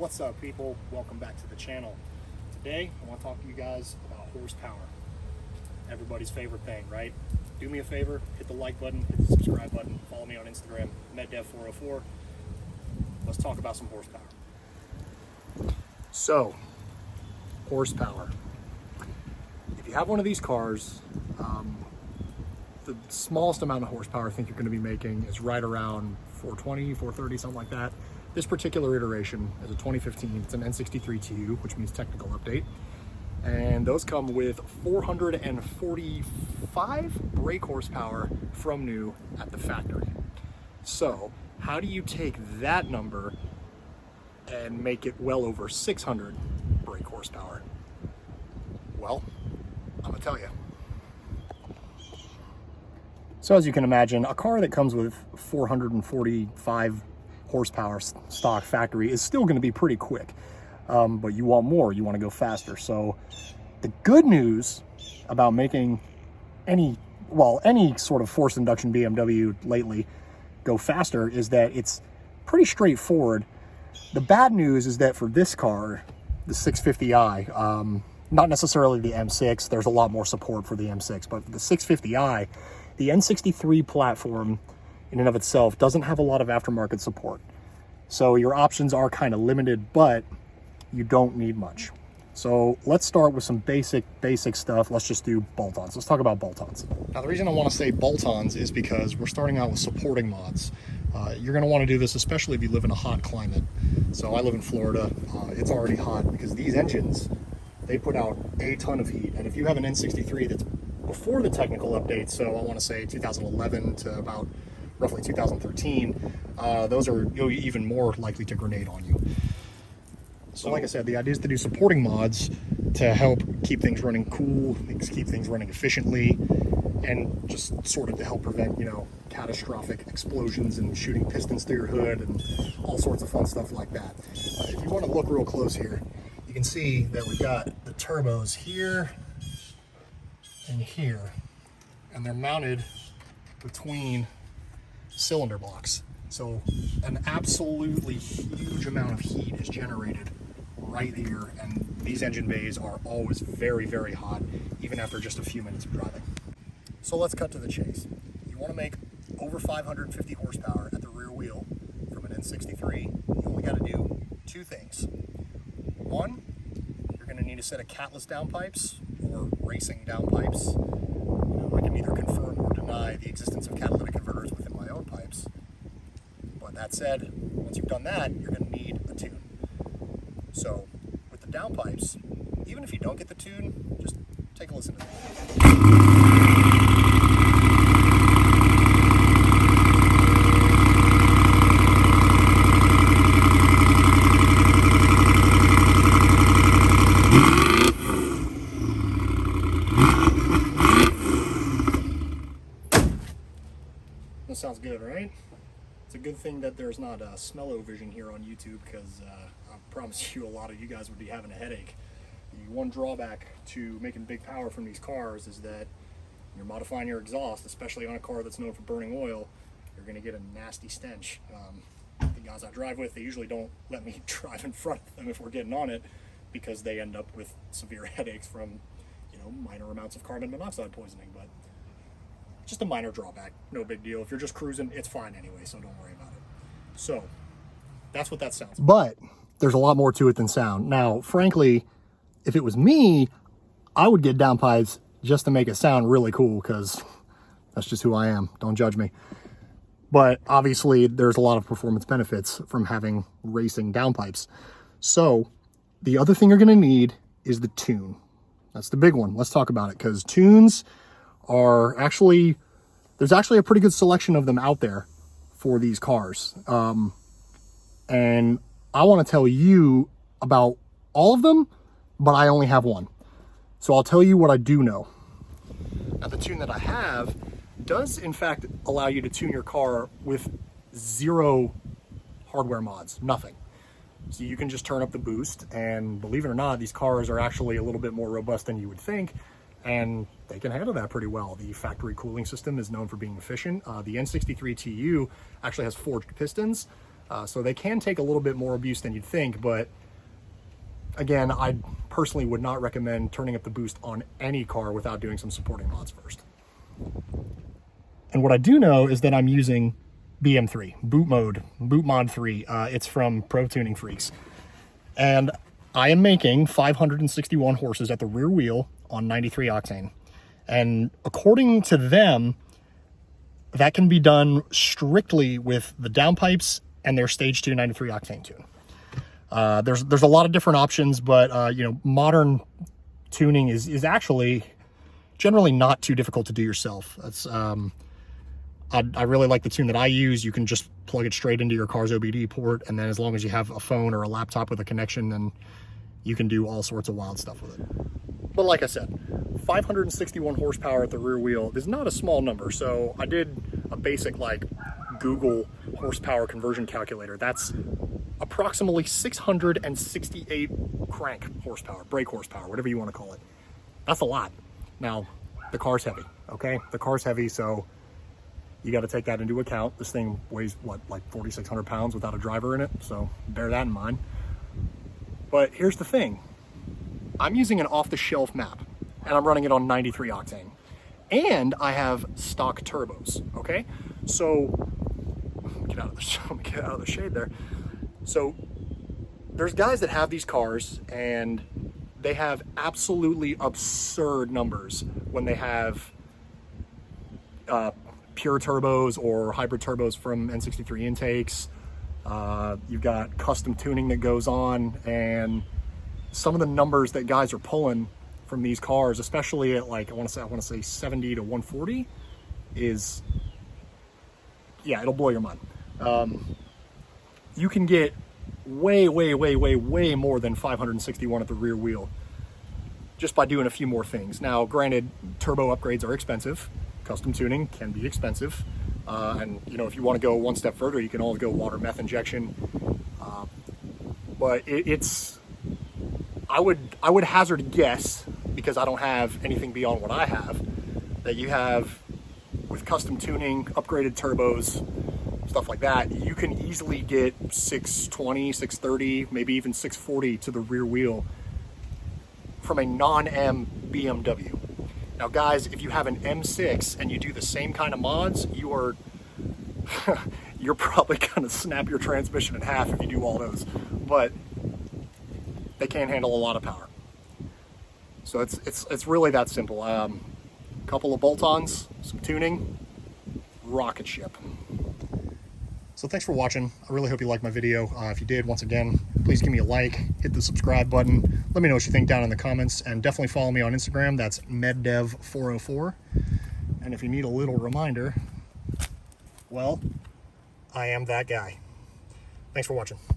What's up, people? Welcome back to the channel. Today I want to talk to you guys about horsepower. Everybody's favorite thing, right? Do me a favor, hit the like button, hit the subscribe button, follow me on Instagram, meddev404. Let's talk about some horsepower. So, horsepower. If you have one of these cars, the smallest amount of horsepower I think you're going to be making is right around 420, 430, something like that. This particular iteration is a 2015. It's an N63tu, which means technical update. And those come with 445 brake horsepower from new at the factory. So how do you take that number and make it well over 600 brake horsepower? Well, I'm gonna tell you. So as you can imagine, a car that comes with 445 horsepower stock factory is still going to be pretty quick, but you want more, you want to go faster. So the good news about making any sort of forced induction BMW lately go faster is that it's pretty straightforward. The bad news is that for this car, the 650i, not necessarily the M6, there's a lot more support for the M6, but the 650i, the N63 platform in and of itself doesn't have a lot of aftermarket support. So your options are kind of limited, but you don't need much. So let's start with some basic stuff. Let's just do bolt-ons. Let's talk about bolt-ons. Now, the reason I want to say bolt-ons is because we're starting out with supporting mods. You're going to want to do this, especially if you live in a hot climate. So I live in Florida. It's already hot because these engines, they put out a ton of heat. And if you have an N63 that's before the technical update, so I want to say 2011 to about roughly 2013, those are even more likely to grenade on you. So like I said, the idea is to do supporting mods to help keep things running cool, keep things running efficiently, and just sort of to help prevent, catastrophic explosions and shooting pistons through your hood and all sorts of fun stuff like that. If you want to look real close here, you can see that we've got the turbos here and here, and they're mounted between cylinder blocks. So an absolutely huge amount of heat is generated right here, and these engine bays are always very, very hot, even after just a few minutes of driving. So let's cut to the chase. You want to make over 550 horsepower at the rear wheel from an N63, you only got to do two things. One, you're going to need a set of catless downpipes or racing downpipes. I can neither confirm or deny the existence of catalytic converters within my own pipes. But that said, once you've done that, you're going to need a tune. So with the downpipes, even if you don't get the tune, just take a listen to this. That sounds good, right? It's a good thing that there's not a smell-o-vision here on YouTube, because I promise you a lot of you guys would be having a headache. The one drawback to making big power from these cars is that you're modifying your exhaust, especially on a car that's known for burning oil. You're going to get a nasty stench. The guys I drive with, they usually don't let me drive in front of them if we're getting on it, because they end up with severe headaches from, minor amounts of carbon monoxide poisoning. But just a minor drawback, no big deal. If you're just cruising, it's fine anyway, so don't worry about it. So that's what that sounds like. But there's a lot more to it than sound. Now, frankly, if it was me, I would get downpipes just to make it sound really cool, because that's just who I am. Don't judge me. But obviously, there's a lot of performance benefits from having racing downpipes. So the other thing you're going to need is the tune. That's the big one. Let's talk about it, because tunes are actually, there's actually a pretty good selection of them out there for these cars. And I want to tell you about all of them, but I only have one. So I'll tell you what I do know. Now, the tune that I have does in fact allow you to tune your car with zero hardware mods, nothing. So you can just turn up the boost, and believe it or not, these cars are actually a little bit more robust than you would think, and they can handle that pretty well. The factory cooling system is known for being efficient. The N63tu actually has forged pistons, So they can take a little bit more abuse than you'd think, but again, I personally would not recommend turning up the boost on any car without doing some supporting mods first. And what I do know is that I'm using BM3, Boot Mod 3. It's from Pro Tuning Freaks. And I am making 561 horses at the rear wheel on 93 octane. And according to them, that can be done strictly with the downpipes and their stage 2 93 octane tune. There's a lot of different options, but you know, modern tuning is actually generally not too difficult to do yourself. That's I really like the tune that I use. You can just plug it straight into your car's OBD port, and then as long as you have a phone or a laptop with a connection, then you can do all sorts of wild stuff with it. But like I said, 561 horsepower at the rear wheel is not a small number. So I did a basic like Google horsepower conversion calculator. That's approximately 668 crank horsepower, brake horsepower, whatever you want to call it. That's a lot. Now, the car's heavy, okay? The car's heavy, so you got to take that into account. This thing weighs, what, like 4,600 pounds without a driver in it, so bear that in mind. But here's the thing. I'm using an off-the-shelf map, and I'm running it on 93 octane. And I have stock turbos, okay? So, get out of the shade there. So, there's guys that have these cars, and they have absolutely absurd numbers when they have pure turbos or hybrid turbos from N63 intakes. You've got custom tuning that goes on, and some of the numbers that guys are pulling from these cars, especially at like I want to say 70 to 140, is, yeah, it'll blow your mind. You can get way more than 561 at the rear wheel just by doing a few more things. Now, granted, turbo upgrades are expensive. Custom tuning can be expensive. And you know, if you want to go one step further, you can always go water meth injection. But I would hazard a guess, because I don't have anything beyond what I have, that you have, with custom tuning, upgraded turbos, stuff like that, you can easily get 620, 630, maybe even 640 to the rear wheel from a non-M BMW. Now guys, if you have an M6 and you do the same kind of mods, you're probably gonna snap your transmission in half if you do all those, but they can't handle a lot of power. So it's really that simple. Couple of bolt-ons, some tuning, rocket ship. So thanks for watching. I really hope you liked my video. If you did, once again, please give me a like, hit the subscribe button. Let me know what you think down in the comments, and definitely follow me on Instagram. That's meddev404. And if you need a little reminder, well, I am that guy. Thanks for watching.